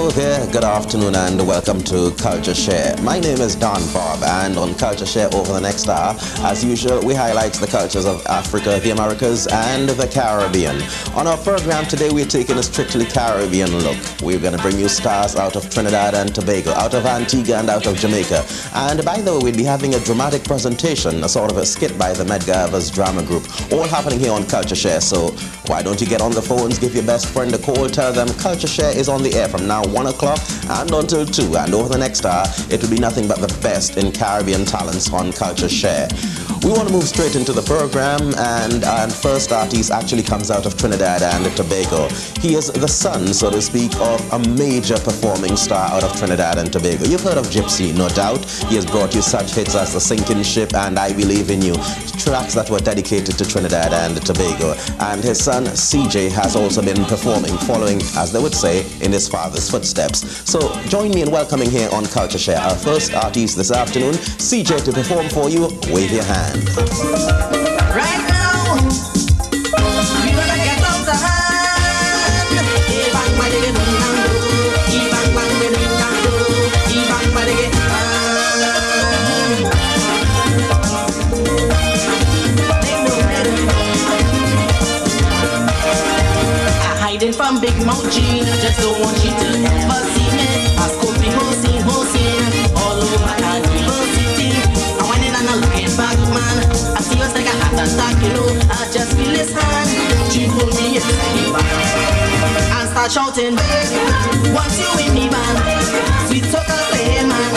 Hello there, good afternoon and welcome to CultureShare. My name is BOBB and on CultureShare over the next hour, as usual, we highlight the cultures of Africa, the Americas and the Caribbean. On our program today, we're taking a strictly Caribbean look. We're going to bring you stars out of Trinidad and Tobago, out of Antigua and out of Jamaica. And by the way, we'll be having a dramatic presentation, a sort of a skit by the Medgarver's drama group, all happening here on CultureShare. So why don't you get on the phones, give your best friend a call, tell them CultureShare is on the air from now 1 o'clock and until 2, and over the next hour it will be nothing but the best in Caribbean talents on CultureShare. We want to move straight into the program, and our first artist actually comes out of Trinidad and Tobago. He is the son, so to speak, of a major performing star out of Trinidad and Tobago. You've heard of Gypsy, no doubt. He has brought you such hits as The Sinking Ship and I Believe in You, tracks that were dedicated to Trinidad and Tobago. And his son CJ has also been performing, following, as they would say, in his father's footsteps. So join me in welcoming here on CultureShare our first artist this afternoon, CJ, to perform for you. Wave your hand. Right now, we gonna get out the hand. Bang bang diggy dum dum do. Bang bang diggy dum dum do. Bang bang diggy I'm hiding from Big Mouth G. I just don't want you to ever see me. I scope the whole scene, all over University. I went in and I looking back, man. I see us like a heart attack, you know. I just feel his hand. She pulled me inside the band and start shouting, once you in the band, sweet talker playing, man.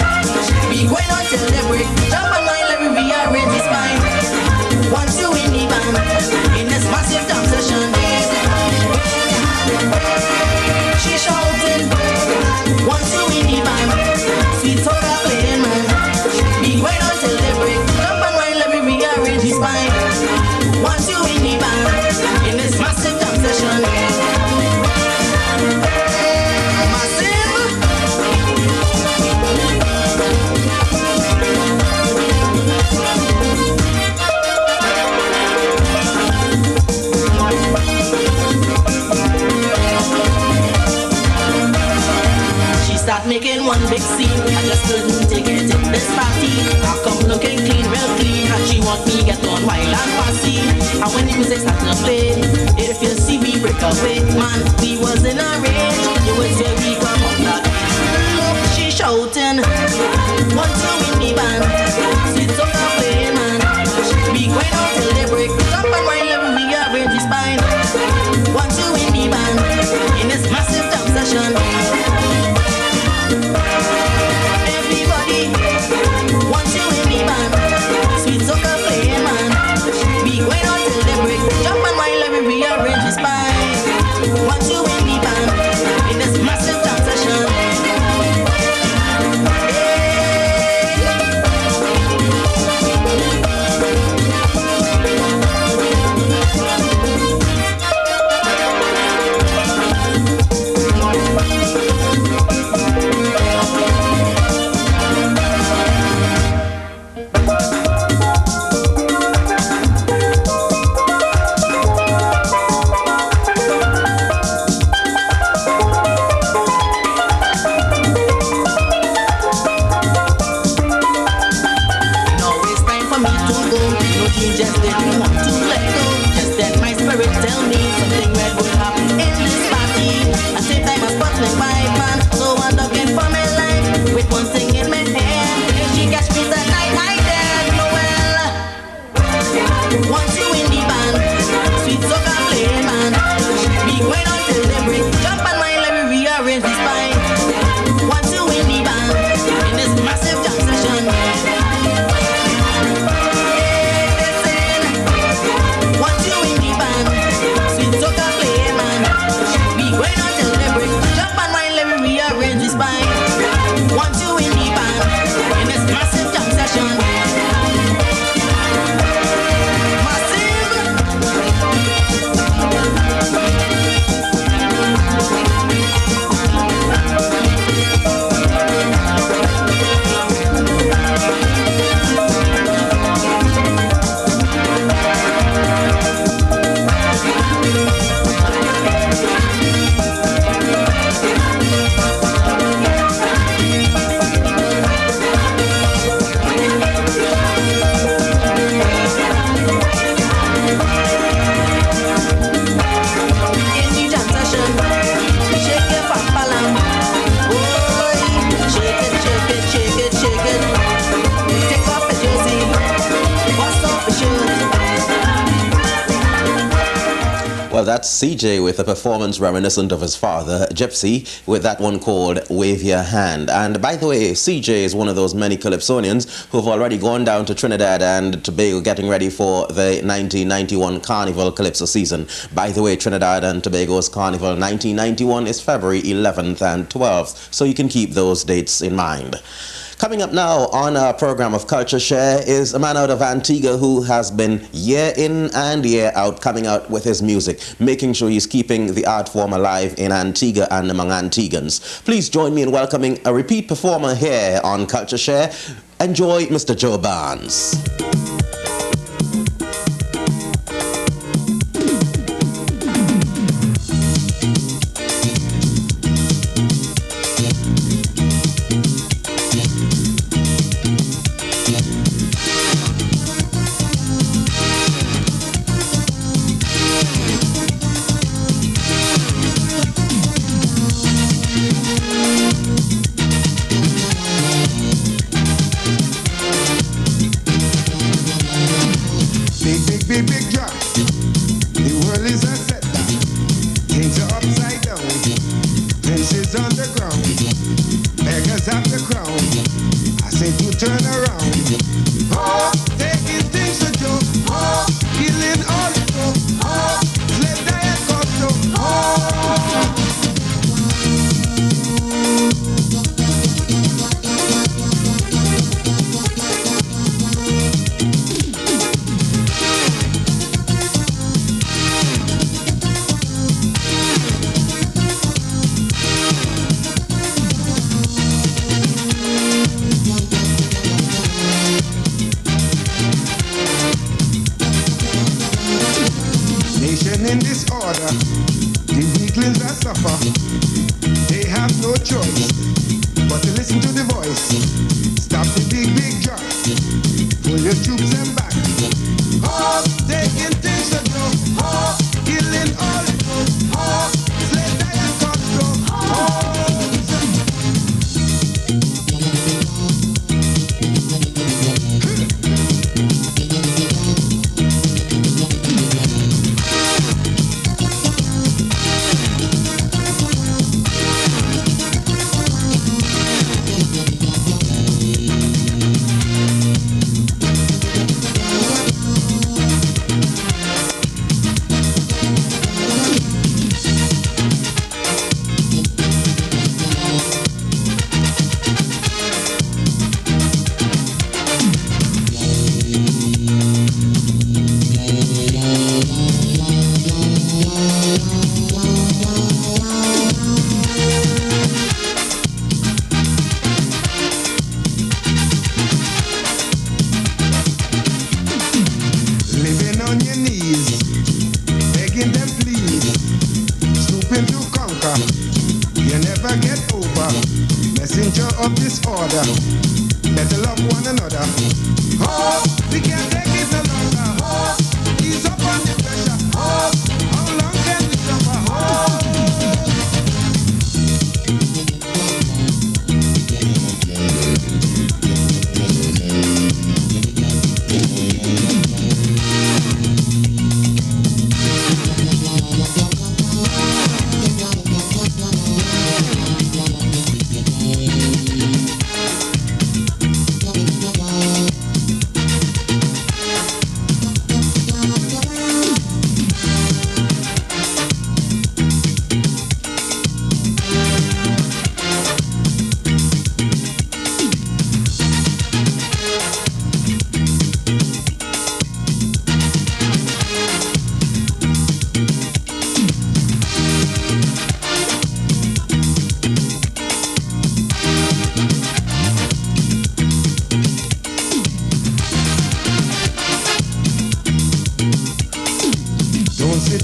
We going on till the break. Jump on my let me rearrange his spine. Once you in the band, in this massive jam session, she shouting, once you in the band, sweet talker playing, man. We going on till the break. Jump on my let me rearrange his spine. Once you in the band, in this massive jam session, start making one big scene. I just couldn't take it in this party. I come looking clean, real clean, and she want me get on wild and fussy. And when the music start to play, if you see me break away, man, we was in a rage. You would say we come up like she shouting, want to win the band. Sweet soca playing, man. We going out till they break. Jump and wine, let me rearrange the spine. Want to win the band in this massive jam session. Everybody wants you in the band. Sweet soca playing, man. We going on till the break. Jump and wine, let me rearrange the spine. Want you in the band in this massive jam session. Just didn't want to let go. Just then my spirit tell me something red would happen in this party. At the same time I spotlight my man, so I'm looking for my life with one thing in my hand. If she catch me tonight, I dead Noel. Once you in the band, sweet soca playing, man. We going on till the break. Jump on my let me rearrange the spine. Once you in the band in this massive jam session. that's CJ with a performance reminiscent of his father, Gypsy, with that one called Wave Your Hand. And by the way, CJ is one of those many Calypsonians who've already gone down to Trinidad and Tobago getting ready for the 1991 Carnival Calypso season. By the way, Trinidad and Tobago's Carnival 1991 is February 11th and 12th, so you can keep those dates in mind. Coming up now on our program of Culture Share is a man out of Antigua who has been year in and year out coming out with his music, making sure he's keeping the art form alive in Antigua and among Antiguans. Please join me in welcoming a repeat performer here on Culture Share. Enjoy Mr. Joe Barnes. Big drop. The world is a setback. Things are upside down. Princes on the ground. Beggars have the crown. I say to turn around. Oh, taking things to do. Oh, killing all the folk. Oh, slave diet culture. Oh. In disorder, the weaklings that suffer, they have no choice but to listen to the voice. Stop the big drop, pull your troops and back. Oh, taking things to do. Oh, killing all the folks. Oh, slave diet culture. Of disorder, better love one another. Oh, we can't take it no longer. Oh, ease up on the pressure. Oh, how long can we suffer? Oh.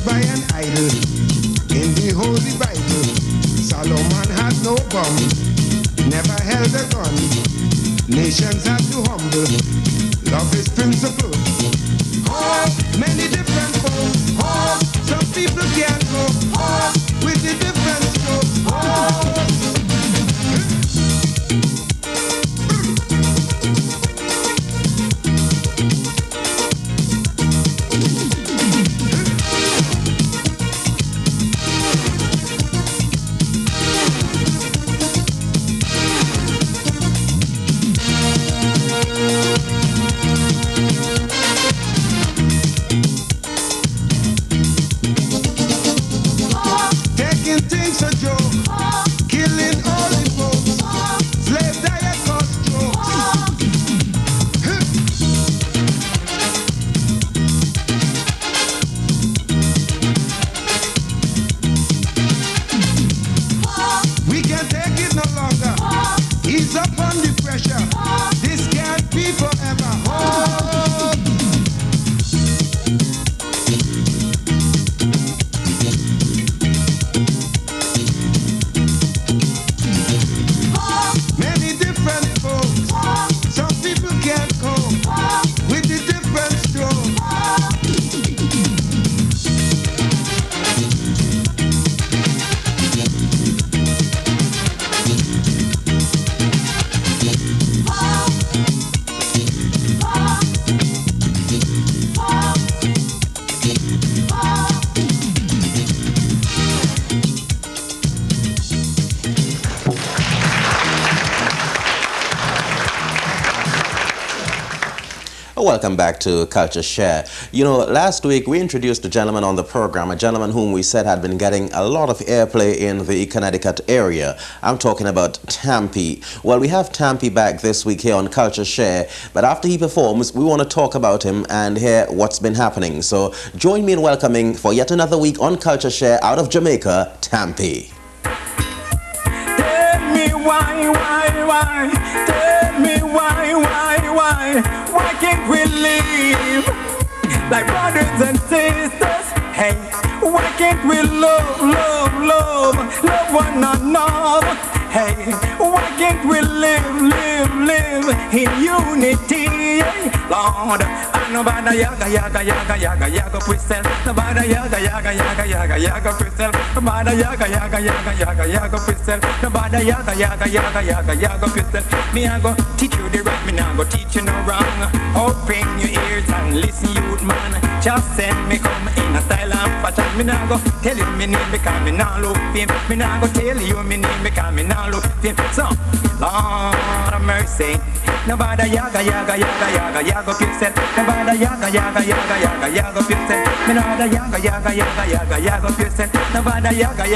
By an idol in the Holy Bible, Solomon had no bomb, never held a gun. Nations have to humble, love is principle. Oh, many different folks. Oh, some people can't go. Oh, with the different strokes. Oh. Welcome back to Culture Share. You know, last week we introduced a gentleman on the program, a gentleman whom we said had been getting a lot of airplay in the Connecticut area. I'm talking about Tampy. Well, we have Tampy back this week here on Culture Share, but after he performs, we want to talk about him and hear what's been happening. So join me in welcoming for yet another week on Culture Share out of Jamaica, Tampy. Tell me why? Tell me why can't we live like brothers and sisters? Hey, why can't we love one another? Hey, why can't we live in unity? Lord, I know about the yaga crystal, about the yaga crystal, about the yaga crystal, about the yaga crystal. Me I go teach you the right, me now go teach you no wrong. Open your ears and listen, youth man. Just send me come in a style and fashion. Me now go tell you me name because me now look fame. Me now go tell you me name because me now look fame. So, Lord of mercy, nobody yaga pixel. Nobody yaga pixel. Me now the yaga pixel. Nobody yaga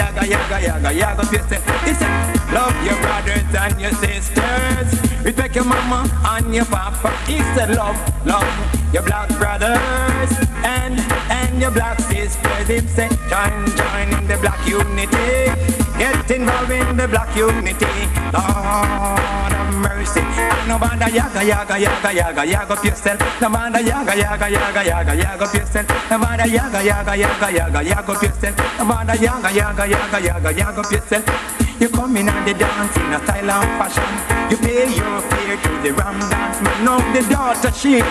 pixel. It's love your brothers and your sisters. Respect your mama and your papa. It's a love your black brothers and your black sisters. It's a join in the black unity. Get involved in the black unity. Lord of mercy. Nobody yaga up yourself. Nobody yaga up yourself. Nobody yaga up yourself. Nobody yaga up yourself. You come in and the dance in a style and fashion. You pay your fare to the ram dance. Man, now the daughter she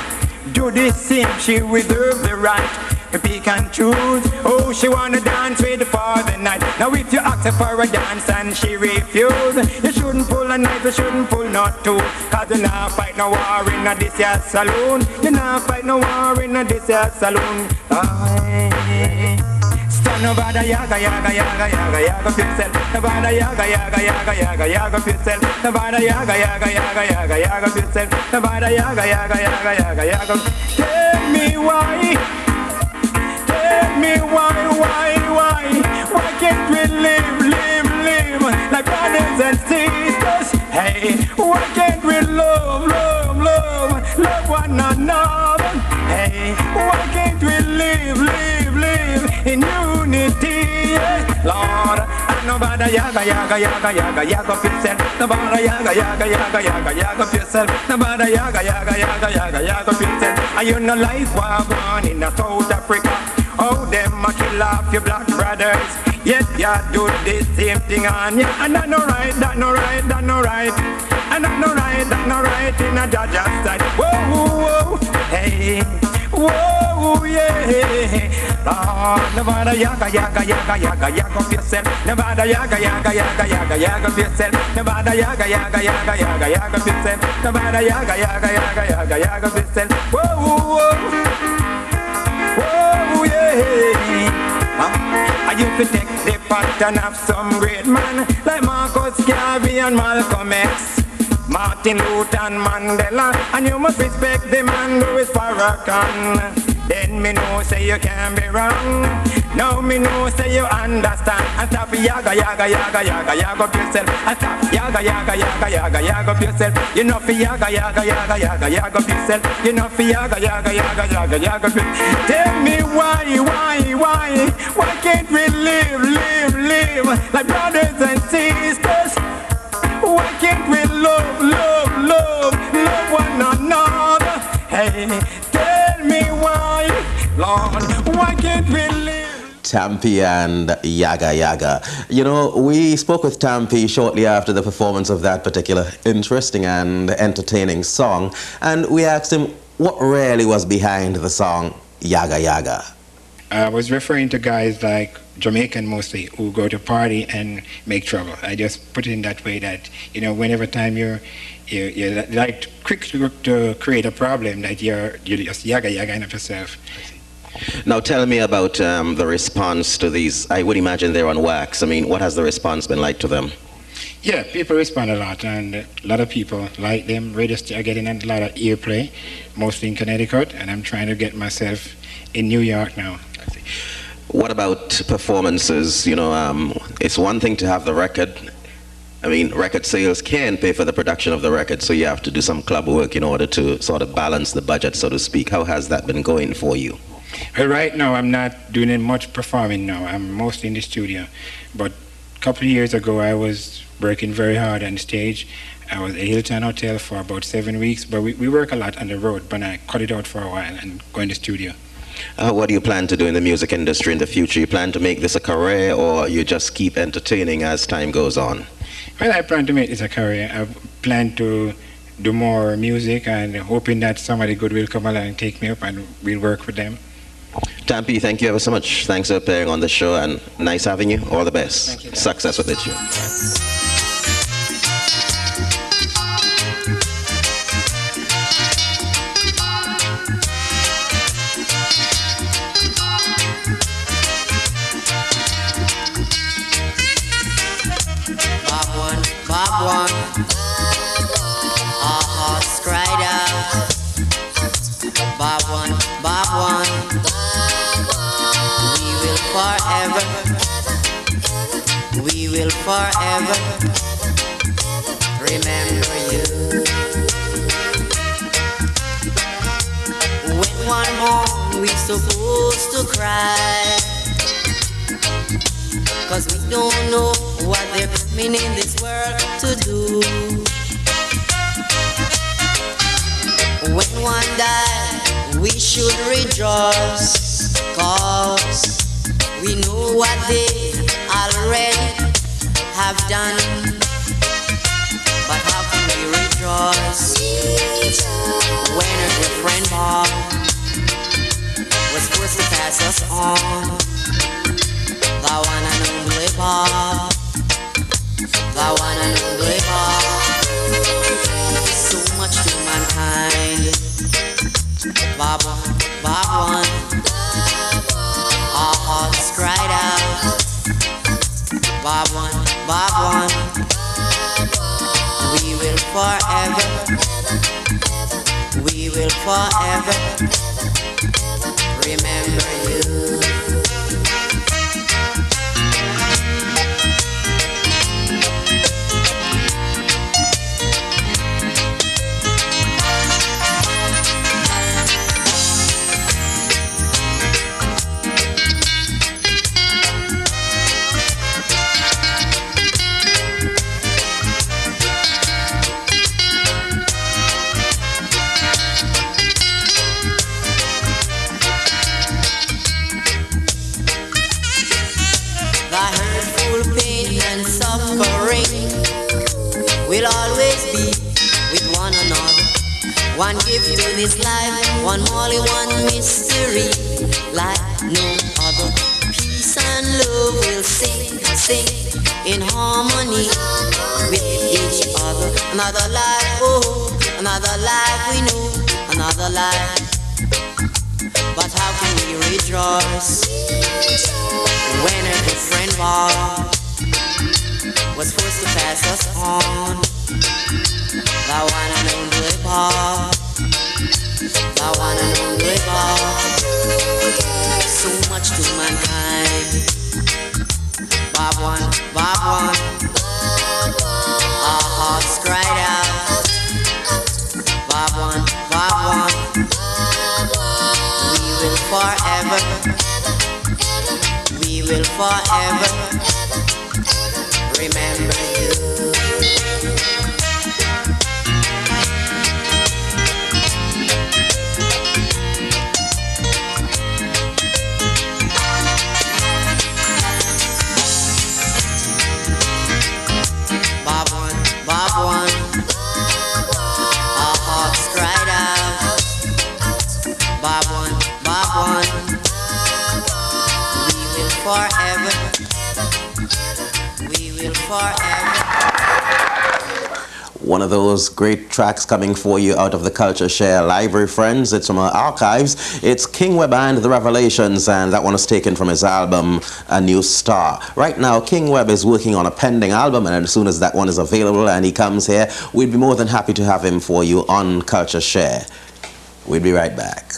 do the same. She reserve the right to pick and choose. Oh, she wanna dance with for the night. Now if you ask her for a dance and she refuse, you shouldn't pull a knife, you shouldn't pull not two. Cause you not fight no war in a this here saloon. You not fight no war in a this here saloon. Stand over the yaga pixel. Nobody yaga pixel. Nobody yaga pixel. Nobody yaga. Tell me why. Tell me why can't we live like brothers and sisters? Hey, why can't we love one another? Hey, why can't we live in unity? Lord, I know about the yaga pixel. Nobody yaga pixel. Nobody yaga pixel. Are you no life wagon in South Africa? Oh, them a kill off your black brothers. Yet ya do the same thing on ya. And that no right. And that no right in a judge's side. Whoa, hey, whoa, yeah. Lord, nobody yaga up yourself. Nobody yaga up yourself. Nobody yaga up yourself. Nobody yaga up yourself. Whoa. Oh yeah, I used to take the pattern of some great man like Marcus Garvey and Malcolm X, Martin Luther and Mandela, and you must respect the man who is Farrakhan. Then me know say you can't be wrong. Now me know say you understand. And stop yaga up yourself. And stop yaga up yourself. You know fi yaga up yourself. You know fi yaga up yourself. Tell me why can't we live like brothers and sisters? Why can't we love one another? Hey, tell me why, Lord, why can't we live? Tampy and Yaga. You know, we spoke with Tampy shortly after the performance of that particular interesting and entertaining song, and we asked him what really was behind the song Yaga. I was referring to guys like Jamaican mostly who go to party and make trouble. I just put it in that way that, you know, whenever time you're like quick to create a problem that you're just yaga of yourself. Now tell me about the response to these. I would imagine they're on wax. I mean, what has the response been like to them? Yeah, people respond a lot, and a lot of people like them. Radio are getting a lot of airplay, mostly in Connecticut, and I'm trying to get myself in New York now. What about performances? It's one thing to have the record. I mean, record sales can pay for the production of the record, so you have to do some club work in order to sort of balance the budget, so to speak. How has that been going for you? Well, right now, I'm not doing much performing now. I'm mostly in the studio. But a couple of years ago, I was working very hard on stage. I was at Hilton Hotel for about 7 weeks, but we work a lot on the road, but I cut it out for a while and go in the studio. What do you plan to do in the music industry in the future? You plan to make this a career, or you just keep entertaining as time goes on? Well, I plan to make this a career. I plan to do more music and hoping that somebody good will come along and take me up and we'll work with them. Tampy, thank you ever so much. Thanks for appearing on the show, and nice having you. All the best. Thank you, Success with it, you. Bob one, our hearts cried out. Bob one, we will forever remember you. When one more we supposed to cry, 'cause we don't know what they're coming in this world to do. When one dies, we should rejoice, 'cause we know what they already have done. But how can we rejoice when a good friend Bob was forced to pass us on? The one and only Bob, the one and only Bob. So much to mankind. Bob one, our hearts cried out. Bob one, we will forever remember you. We'll always be with one another. One gift to this life, one holy, one mystery, like no other. Peace and love will sing in harmony with each other. Another life, oh, another life we know, another life. But how can we rejoice when a good friend was forced to pass us on? The one and only Bob, the one and only Bob. So much to mankind. Bob one, our hearts cried out. Bob one, we will forever remember you. Bob one, our hearts cried out. Bob one, we will forever. One of those great tracks coming for you out of the CultureShare library, friends. It's from our archives. It's King Webb and the Revelations, and that one is taken from his album, A New Star. Right now, King Webb is working on a pending album, and as soon as that one is available and he comes here, we'd be more than happy to have him for you on CultureShare. We'll be right back.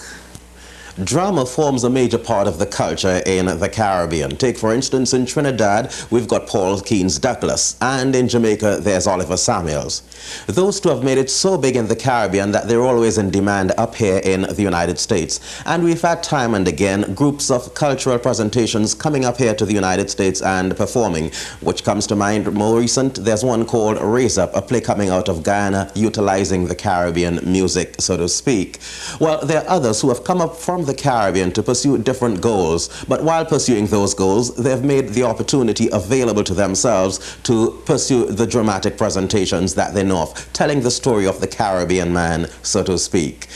Drama forms a major part of the culture in the Caribbean. Take, for instance, in Trinidad, we've got Paul Keynes Douglas, and in Jamaica, there's Oliver Samuels. Those two have made it so big in the Caribbean that they're always in demand up here in the United States. And we've had time and again groups of cultural presentations coming up here to the United States and performing, which comes to mind more recent. There's one called Raise Up, a play coming out of Guyana, utilizing the Caribbean music, so to speak. Well, there are others who have come up from the Caribbean to pursue different goals, but while pursuing those goals, they've made the opportunity available to themselves to pursue the dramatic presentations that they know of, telling the story of the Caribbean man, so to speak.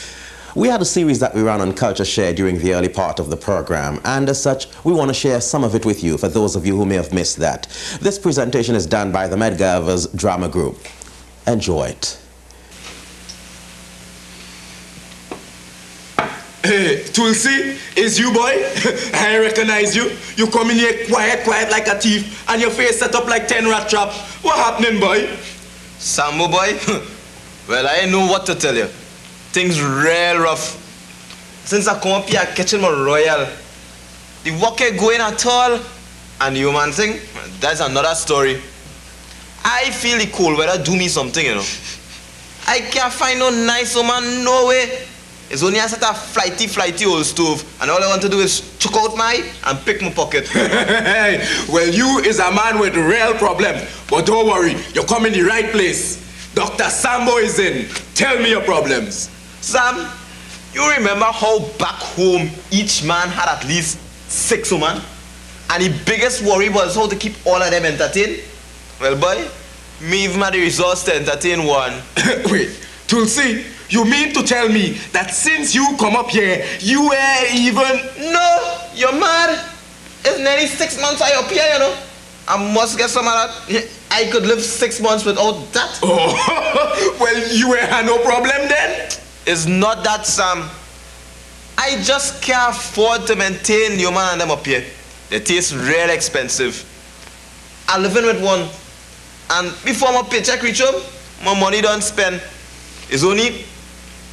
We had a series that we ran on CultureShare during the early part of the program, and as such, we want to share some of it with you for those of you who may have missed that. This presentation is done by the Medgarver's Drama Group. Enjoy it. Hey, Tulsi, is you, boy? I recognize you. You come in here quiet like a thief, and your face set up like 10 rat trap. What happening, boy? Sambo, boy? Well, I ain't know what to tell you. Things real rough. Since I come up here catching my royal, the work ain't going at all. And the human thing, that's another story. I feel the cold weather do me something, you know. I can't find no nice woman, no way. It's only a set of flighty old stove, and all I want to do is chuck out my and pick my pocket. Well, you is a man with real problem, but don't worry, you're coming the right place. Dr. Sambo is in. Tell me your problems. Sam, you remember how back home each man had at least 6 women? And the biggest worry was how to keep all of them entertained? Well, boy, me even had the resource to entertain one. Wait, Tulsi, you mean to tell me that since you come up here, you were even... No, you're mad. It's nearly 6 months I up here, you know. I must get some of that. I could live 6 months without that. Oh, well, you had no problem then? It's not that, Sam. I just can't afford to maintain the man and them up here. They taste real expensive. I'm living with one. And before my paycheck reach home, my money don't spend. It's only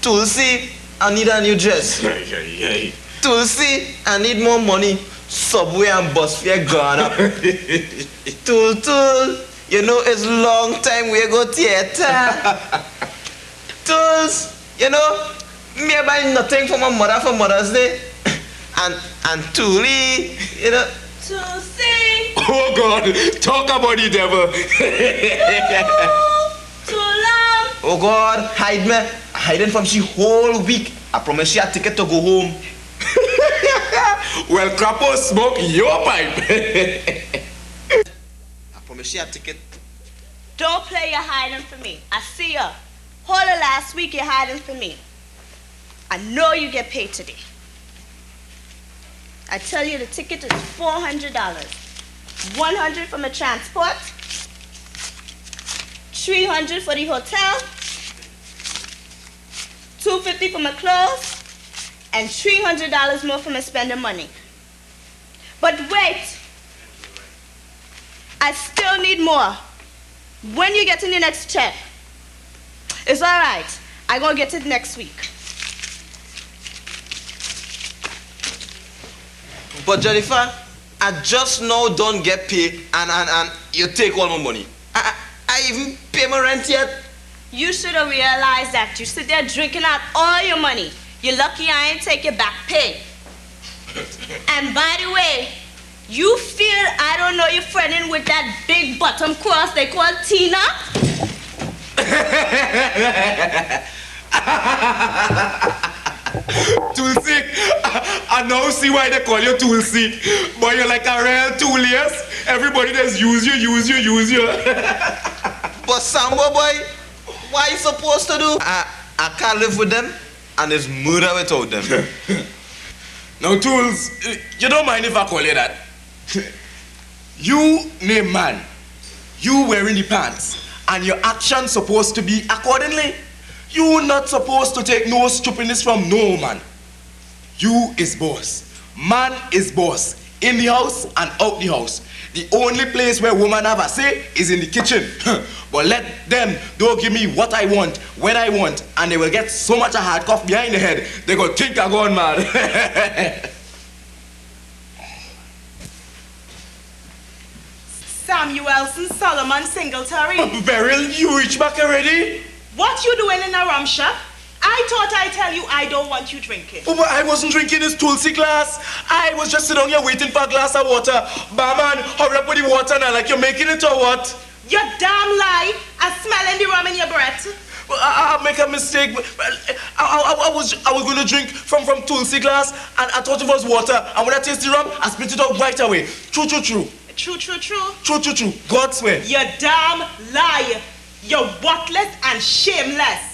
Tulsi, I need a new dress. Tulsi, I need more money. Subway and bus fare gone up. Tul, you know it's long time we go theater. Tuls, you know, me buy nothing for my mother for Mother's Day. And Tuli, you know. Tulsi! Oh God, talk about the devil. Oh God, hide me. Hiding from she whole week. I promise she a ticket to go home. Well, Crapo, smoke your pipe. I promise she a ticket. Don't play your hiding for me. I see ya. Whole of last week you're hiding for me. I know you get paid today. I tell you the ticket is $400. $100 for my transport, $300 for the hotel, $250 for my clothes, and $300 more for my spending money. But wait, I still need more. When you get in your next check, it's all right. I'm gonna get it next week. But Jennifer, I just now don't get paid and you take all my money. I even pay my rent yet. You should have realized that. You sit there drinking out all your money. You're lucky I ain't take your back pay. And by the way, you feel I don't know you're friending with that big bottom cross they call Tina? Tulsi, I now see why they call you Tulsi. But you're like a real tool, yes? Everybody just use you. But Sambo boy, what are you supposed to do? I can't live with them, and it's murder without them. Now, Tools, you don't mind if I call you that? You name man, you wearing the pants, and your actions supposed to be accordingly. You not supposed to take no stupidness from no man. You is boss. Man is boss. In the house and out the house. The only place where woman have a say is in the kitchen. But let them, don't give me what I want, when I want, and they will get so much a hard cough behind the head, they go think I'm gone mad. Samuelson Solomon Singletary. Beryl, you reach back already? What you doing in a rum shop? I thought I'd tell you I don't want you drinking. Oh, but I wasn't drinking this Tulsi glass. I was just sitting here waiting for a glass of water. Barman, hurry up with the water now, like you're making it or what? You damn lie. I smell the rum in your breath. Well, I make a mistake. I was going to drink from Tulsi glass, and I thought it was water. And when I taste the rum, I spit it out right away. True. True. True. God swear. You damn lie. You're worthless and shameless.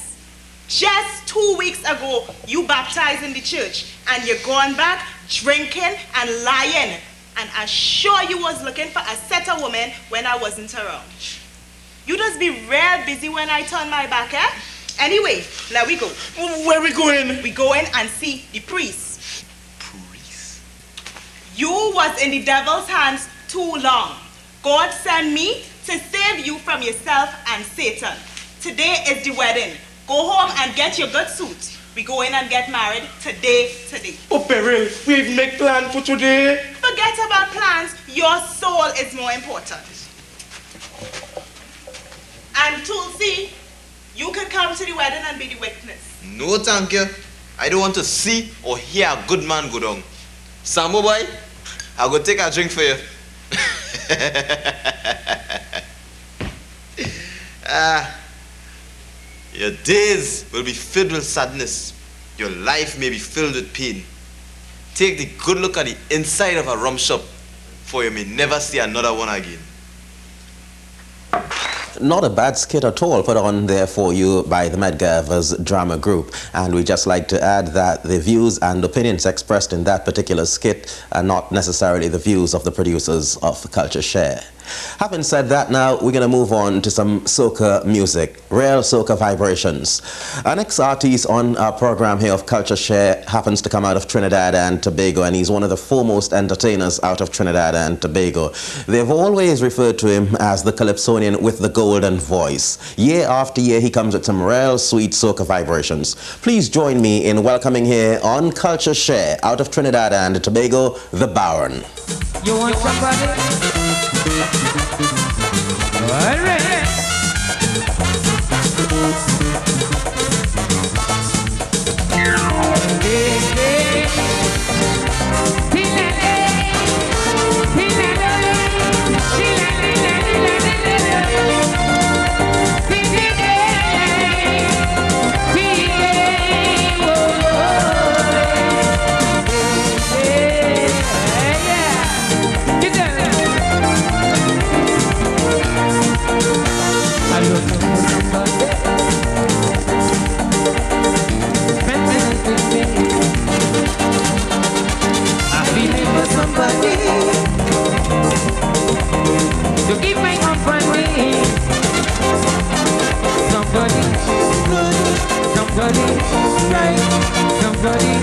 Just 2 weeks ago, you baptized in the church, and you're going back drinking and lying. And I'm sure you was looking for a set of women when I wasn't around. You just be real busy when I turn my back, eh? Anyway, let we go. Where we going? We go in and see the priest. Priest? You was in the devil's hands too long. God sent me to save you from yourself and Satan. Today is the wedding. Go home and get your good suit. We go in and get married today. Oh, Beryl, we've make plan for today. Forget about plans. Your soul is more important. And Tulsi, you can come to the wedding and be the witness. No, thank you. I don't want to see or hear a good man go down. Sambo boy, I'll go take a drink for you. Your days will be filled with sadness. Your life may be filled with pain. Take the good look at the inside of a rum shop, for you may never see another one again. Not a bad skit at all put on there for you by the Medgarver's drama group. And we just like to add that the views and opinions expressed in that particular skit are not necessarily the views of the producers of CultureShare. Having said that, now we're going to move on to some soca music, real soca vibrations. Our next artist on our program here of CultureShare happens to come out of Trinidad and Tobago, and he's one of the foremost entertainers out of Trinidad and Tobago. They've always referred to him as the Calypsonian with the golden voice. Year after year, he comes with some real sweet soca vibrations. Please join me in welcoming here on CultureShare out of Trinidad and Tobago, the Baron. You want somebody? All right. To keep my company, somebody good, somebody right, somebody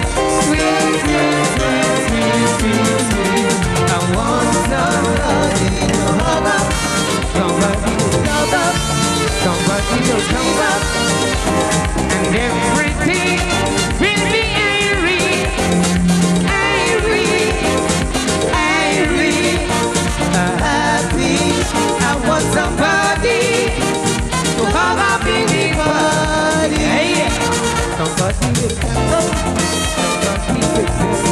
sweet. I want somebody to hug up, somebody to love up, somebody to come up, and everything will be happy. I want somebody to hug up in the body. Hey, somebody will come up, somebody will sing,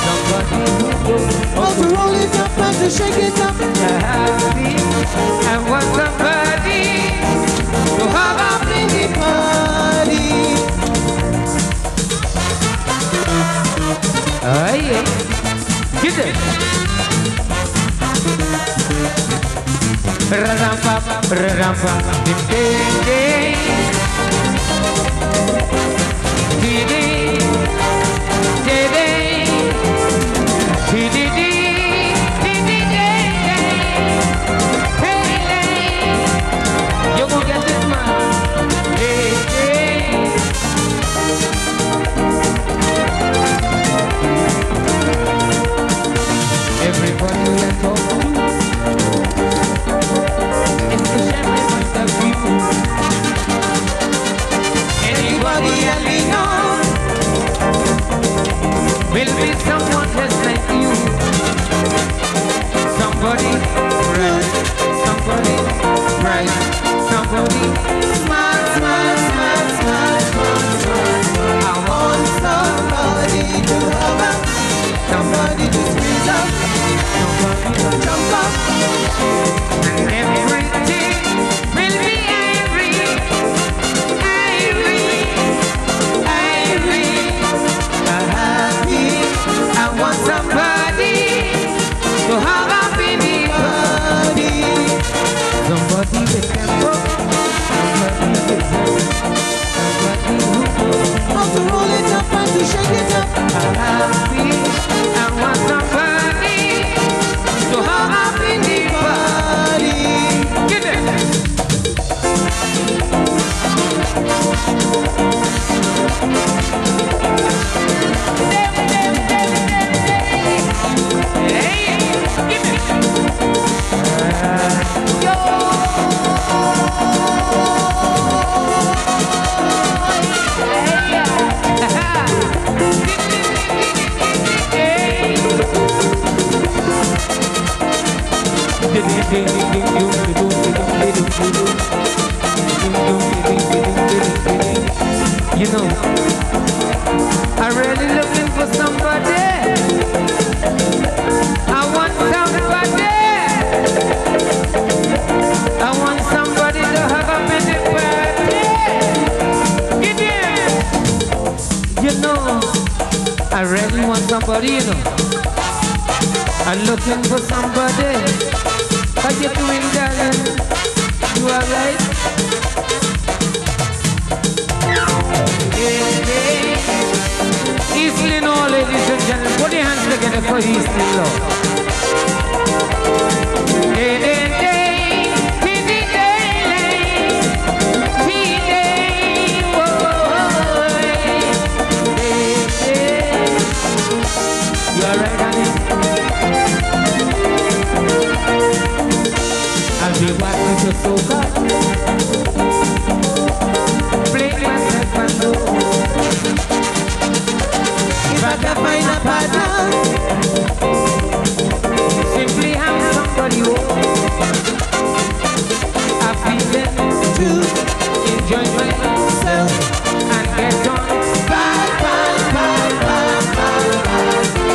somebody will go. Oh, to roll it up and to shake it up. Happy. I want somebody to hug up in the body. Oh, yeah. Get it. Rampa, dim ding ding, dee dee, dee dee, dee dee dee, dee dee dee. Hey, you happy. I want somebody to hug up in the party. Get it. Hey, give it. Yo. You know, I'm really looking for somebody. I want somebody. I want somebody to hug up in the party. Get in. You know, I really want somebody, you know. I'm looking for somebody. How you doing, darling? You alright? East Lino, ladies and gentlemen, put your hands together for East Lino. You alright, honey? I'll be watching the soca. Play myself and go. If I can find a partner, simply have somebody who I'm feeling to enjoy myself and get on. Bye, bye, bye, bye, bye, bye.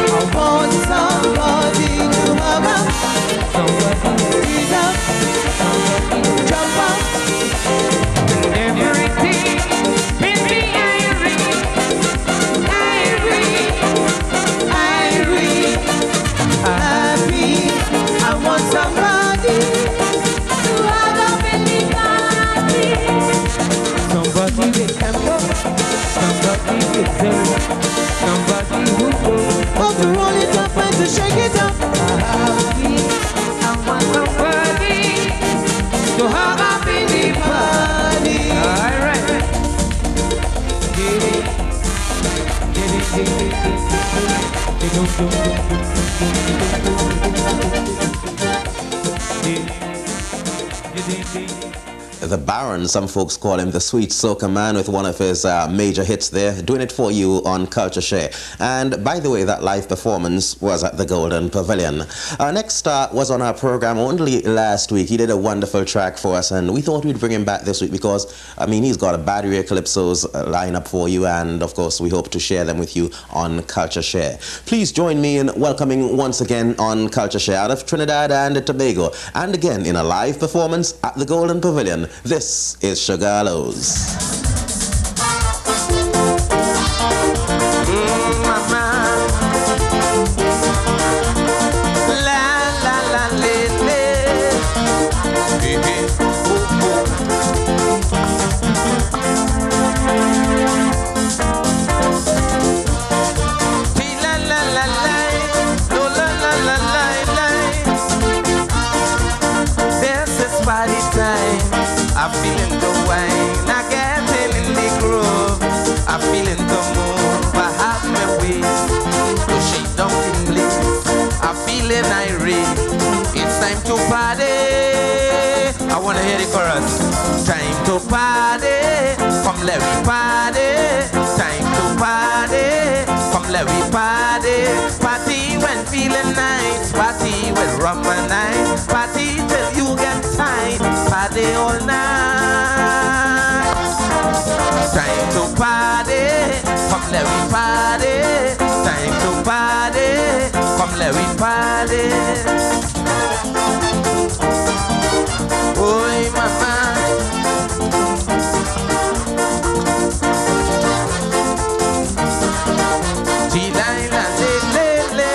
I want somebody to hug up, somebody to eat up, somebody to jump up, and everything in me Irene, happy. I want somebody to hug up in the party. Somebody with tempo, somebody with zero, somebody who knows to roll it up and to shake it up. Happy. I want somebody to hug up in the party. All right. The Baron, some folks call him the sweet soca man, with one of his major hits there, doing it for you on CultureShare. And by the way, that live performance was at the Golden Pavilion. Our next star was on our program only last week. He did a wonderful track for us, and we thought we'd bring him back this week because, I mean, he's got a battery of calypsos lined up for you, and of course we hope to share them with you on CultureShare. Please join me in welcoming once again on CultureShare out of Trinidad and Tobago, and again in a live performance at the Golden Pavilion. This is Sugarlows. I'm feeling the wine, I get in the groove. I'm feeling the move, I have my waist to shake down the place. I'm feeling irate, it's time to party. I wanna hear the chorus. Time to party, come let me party. Time to party, come let me party. Party when feeling nice, party when rum and nice, party till you get tight, party all night. Time to party, come let me party. Time to party, come let me party. Oi mama, Chilala le.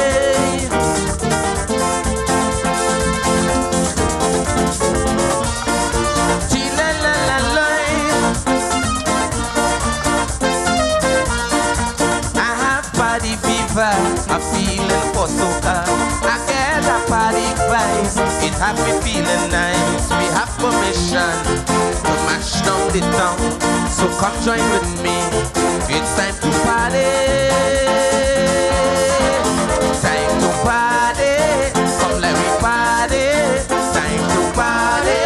fast, a feeling for soca. I get a party vibes, it have me feeling nice. We have permission to mash down the town, so come join with me. It's time to party. Time to party. Come let me party. Time to party.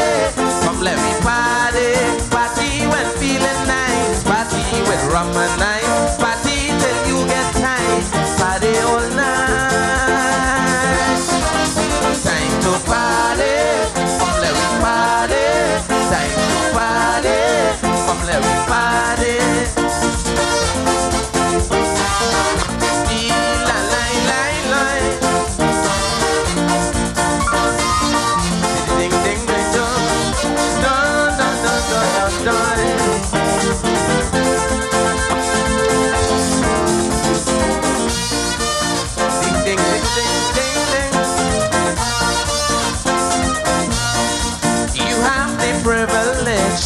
Come let me party. Party when feeling nice. Party with rum and nice. Party till you get tight. Party all night. Time to party. Come let me party. Time to party. Come let me party.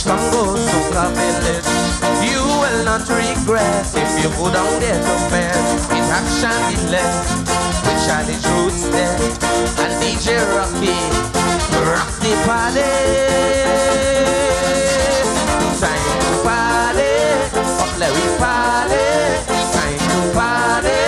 Come go to the village. You will not regret if you go down there to fair. It has Shandy left with Charlie's Roots there and DJ Rocky rock the party. Time to party, come let we party. Time to party,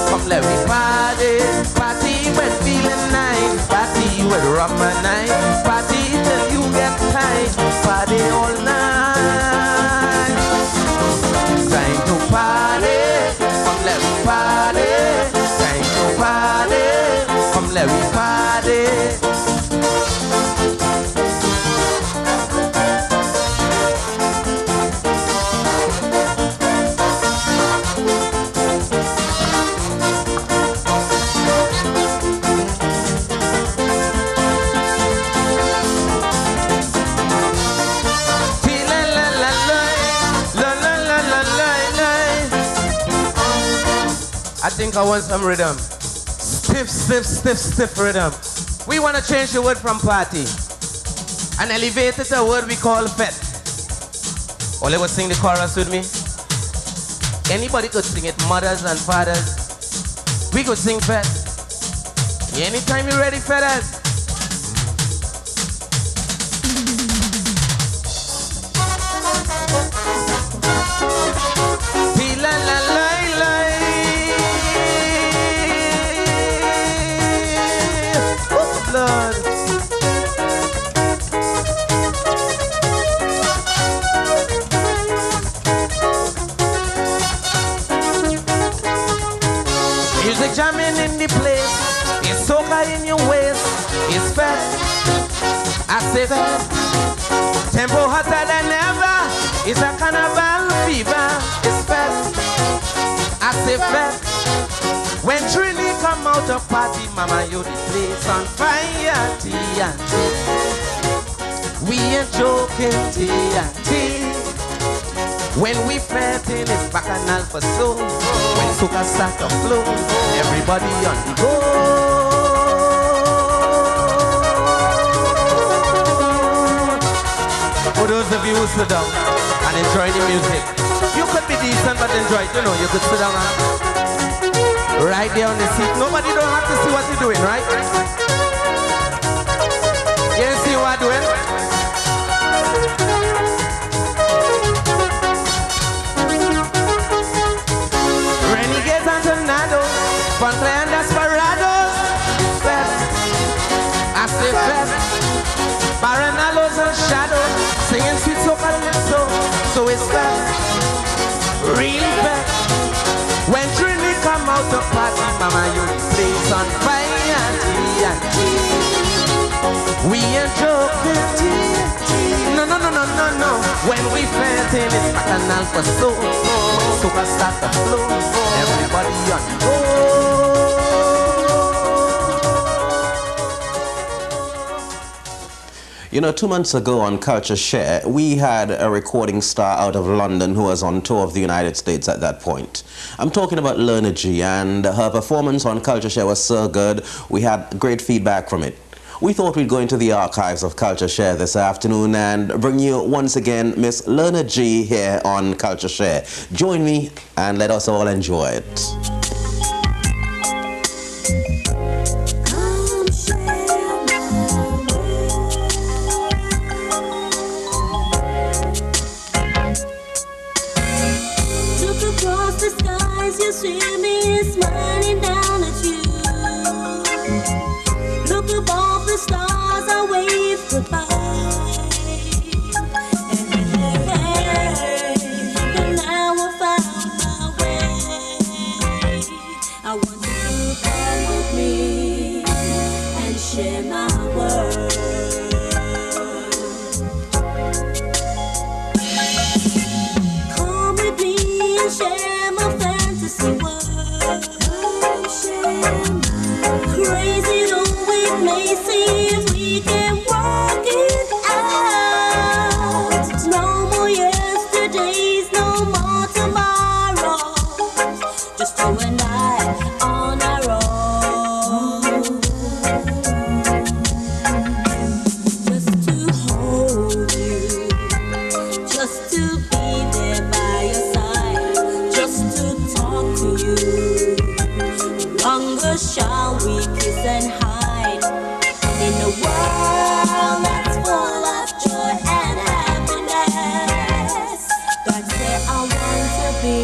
come let we party. Party when feeling nice, party with rum and night. Party till you get tight. Party all night. Time to party. Come let me party. Time to party. Come let me party. I think I want some rhythm. Stiff, stiff, stiff, stiff rhythm. We want to change the word from party and elevate it to a word we call fet. All ever sing the chorus with me? Anybody could sing it, mothers and fathers. We could sing fet. Anytime you're ready, fetters. Music jamming in the place, it's soca in your waist, it's fat, I say fat. Tempo hotter than ever, it's a carnival fever, it's fat, I say fat. When Trini come out of party, mama, you the place on fire, TNT. We ain't joking, TNT. When we fighting, it's bacchanal for soul. When soca start to flow, everybody on the go. For those of you who sit down and enjoy the music, you could be decent but enjoy it. You know, you could sit down and right there on the seat. Nobody don't have to see what you're doing, right? You see what I'm doing? Renegades and tornadoes, Fontre and Desperados, fed, I say fed, Paranalos and shadows, singing sweet soca so it's fed, really fed. When Trini come out to party, mama, you the place on fire, TNT. We ain't joking, TNT. No, no, no, no, no, no. When we fighting, it's bacchanal for soul. When soca start to flow, everybody on the go. You know, 2 months ago on CultureShare, we had a recording star out of London who was on tour of the United States at that point. I'm talking about Lerna G, and her performance on CultureShare was so good, we had great feedback from it. We thought we'd go into the archives of CultureShare this afternoon and bring you once again Miss Lerna G here on CultureShare. Join me and let us all enjoy it. you see me smiling down at you. Look above the stars, I wave goodbye. And now I found my way. I want you to come with me and share my world. Come with me and share my fantasy world. Crazy though it may seem, we can work it out. No more yesterdays, no more tomorrows. Just you and I on our own. Just to hold you, just to be there by your side, just to talk to you. Longer shall we kiss and hide in a world that's full of joy and happiness. That's where I want to be,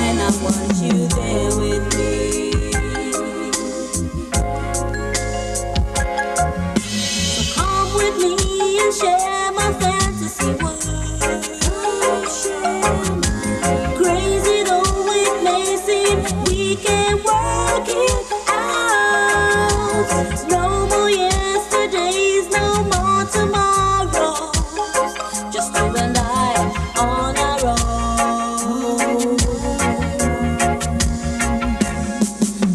and I want you there with me. So come with me and share my fantasy world. Crazy though it may seem, we can work it out. No more yesterdays, no more tomorrows. Just you and I on our own.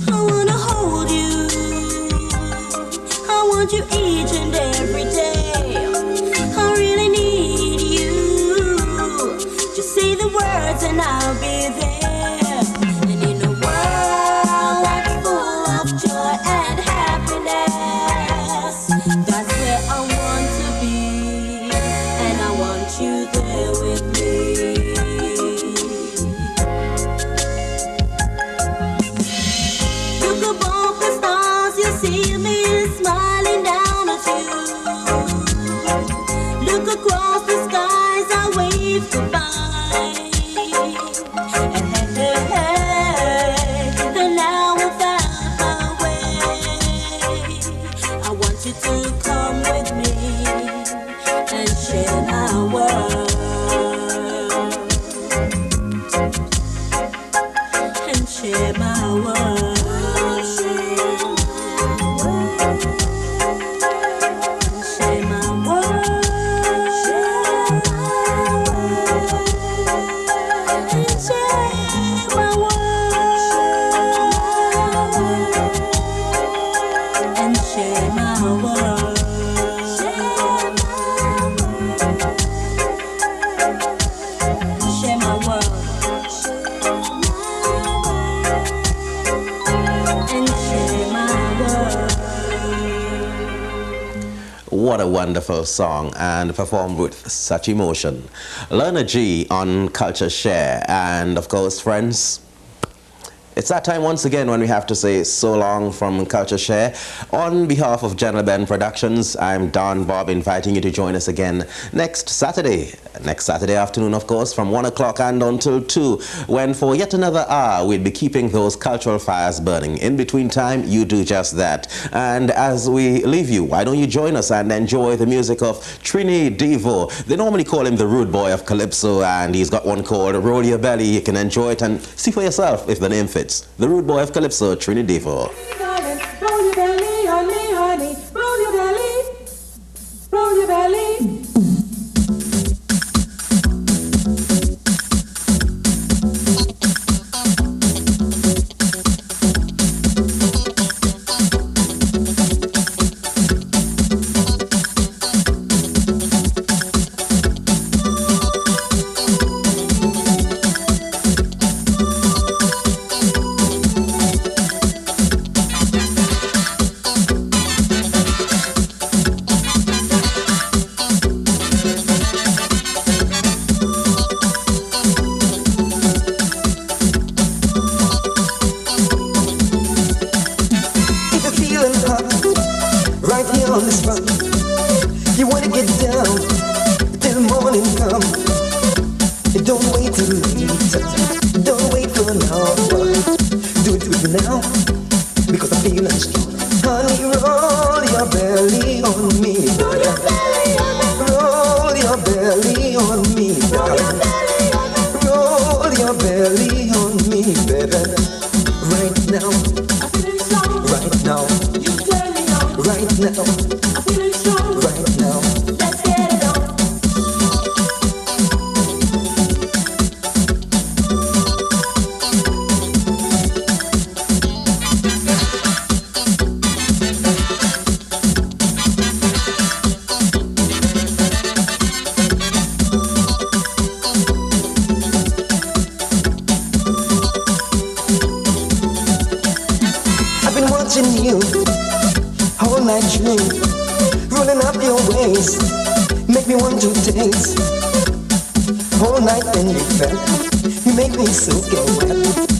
I wanna hold you, I want you each and every day. I really need you. Just say the words and I'll be there. And in a world that's full of joy and happiness, that's where I want to be, and I want you there with me. Look above the stars, you see me smiling down at you. Look across the skies, I wave goodbye. And now I found my way. I want you to come with me and share my world. And share my world. Share my world. And share my world. And share my world. Share my world. And share my world. What a wonderful song, and performed with such emotion. Lerner G on CultureShare. And of course, friends, it's that time once again when we have to say so long from CultureShare. On behalf of General Ben Productions, I'm Don Bob, inviting you to join us again next Saturday afternoon, of course, from 1 o'clock and until 2, when for yet another hour we'll be keeping those cultural fires burning. In between time, you do just that. And as we leave you, why don't you join us and enjoy the music of Trini Devo. They normally call him the rude boy of Calypso, and he's got one called Roll Your Belly. You can enjoy it and see for yourself if the name fits. The rude boy of Calypso, Trini Devo. Roll your belly, honey, honey. Roll your belly. Roll your belly. now, because I'm feeling strong. Honey, roll your belly on me, roll your belly on me, darling. Roll your belly on me, baby. Right now, right now, right now, right now. Let's get it on. You all night dream, rolling up your waist, make me want to taste. All night when you fell, you make me so get wet.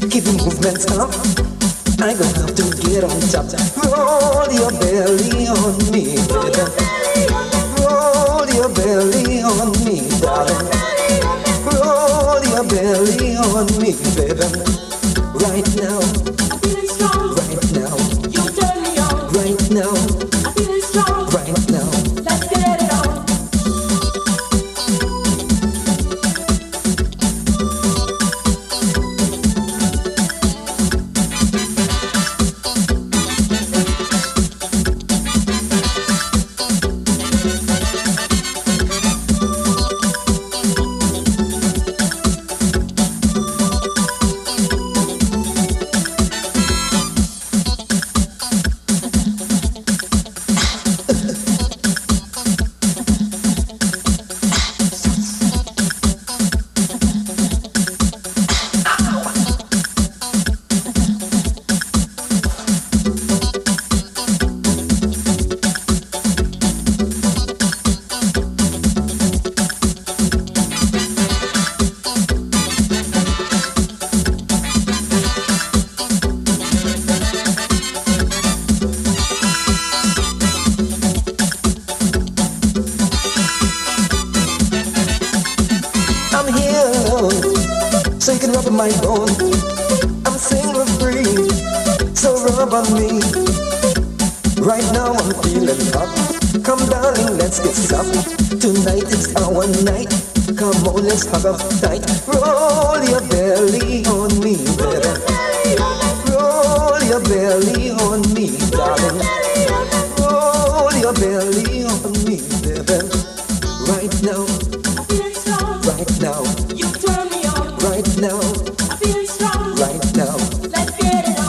Keep the movement up, I gonna have to get on top. Roll your belly on me, baby. Roll your belly on me, darling. Roll your belly on me, baby. Right now, right now. Right now, I feel it strong. Right now, let's get it on. So you can rub on my bone. I'm single free, so rub on me. Right now I'm feeling hot. Come darling, let's get soft. Tonight it's our night. Come on, let's hug up tight. Roll your belly on me, baby. Roll your belly on me, darling. Roll your belly on me, baby. Right now, right now. You turn me on. Right now, I feel strong. Right now, let's get it on.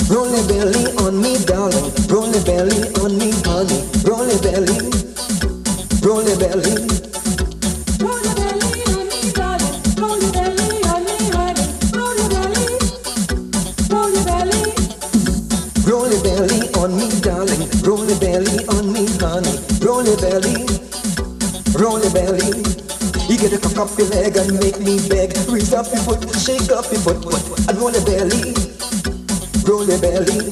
Roll your belly on me, darling. Roll your belly on me, honey. Roll your belly. Roll your belly. On me, darling, roll your belly on me, honey. Roll your belly, roll your belly. You gotta cock up your leg and make me beg. Raise up your foot, shake up your foot, and roll your belly, roll your belly.